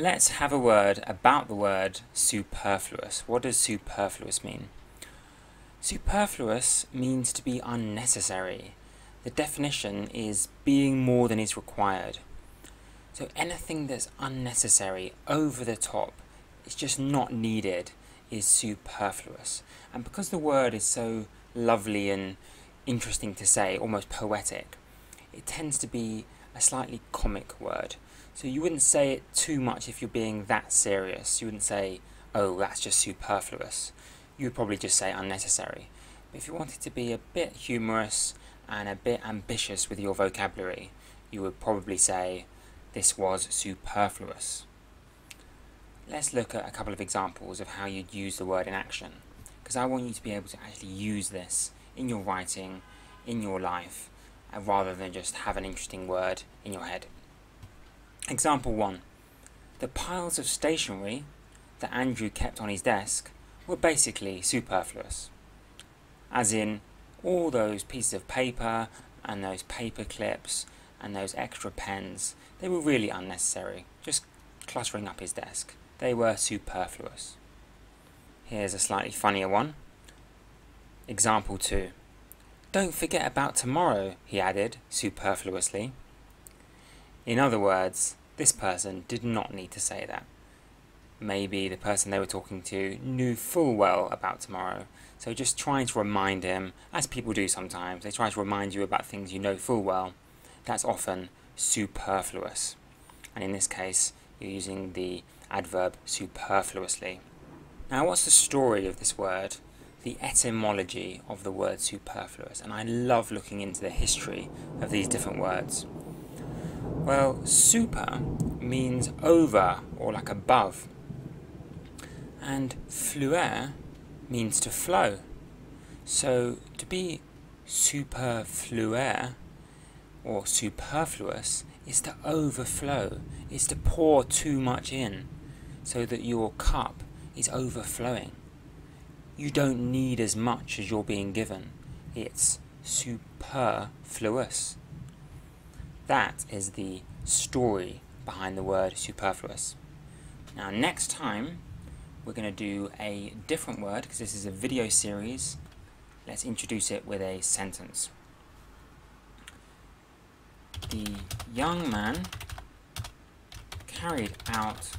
Let's have a word about the word superfluous. What does superfluous mean? Superfluous means to be unnecessary. The definition is being more than is required. So anything that's unnecessary, over the top, it's just not needed, is superfluous. And because the word is so lovely and interesting to say, almost poetic, it tends to be a slightly comic word. So you wouldn't say it too much if you're being that serious. You wouldn't say, oh, that's just superfluous. You would probably just say unnecessary. But if you wanted to be a bit humorous and a bit ambitious with your vocabulary, you would probably say, this was superfluous. Let's look at a couple of examples of how you'd use the word in action, because I want you to be able to actually use this in your writing, in your life, rather than just have an interesting word in your head. Example 1. The piles of stationery that Andrew kept on his desk were basically superfluous. As in, all those pieces of paper and those paper clips and those extra pens, they were really unnecessary, just cluttering up his desk. They were superfluous. Here's a slightly funnier one. Example 2. Don't forget about tomorrow, he added, superfluously. In other words, this person did not need to say that. Maybe the person they were talking to knew full well about tomorrow, so just trying to remind him, as people do sometimes, they try to remind you about things you know full well, that's often superfluous. And in this case, you're using the adverb superfluously. Now, what's the story of this word? The etymology of the word superfluous, and I love looking into the history of these different words. Well, super means over or like above, and fluere means to flow. So to be superfluere or superfluous is to overflow, is to pour too much in so that your cup is overflowing. You don't need as much as you're being given. It's superfluous. That is the story behind the word superfluous. Now next time we're going to do a different word, because this is a video series. Let's introduce it with a sentence. The young man carried out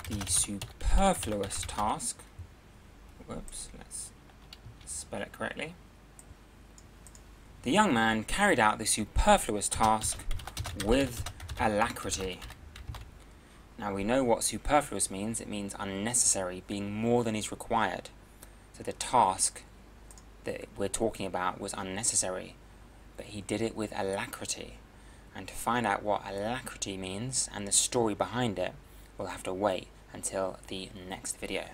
the superfluous task. Whoops, let's spell it correctly. The young man carried out the superfluous task with alacrity. Now we know what superfluous means. It means unnecessary, being more than is required. So the task that we're talking about was unnecessary, but he did it with alacrity. And to find out what alacrity means and the story behind it, we'll have to wait until the next video.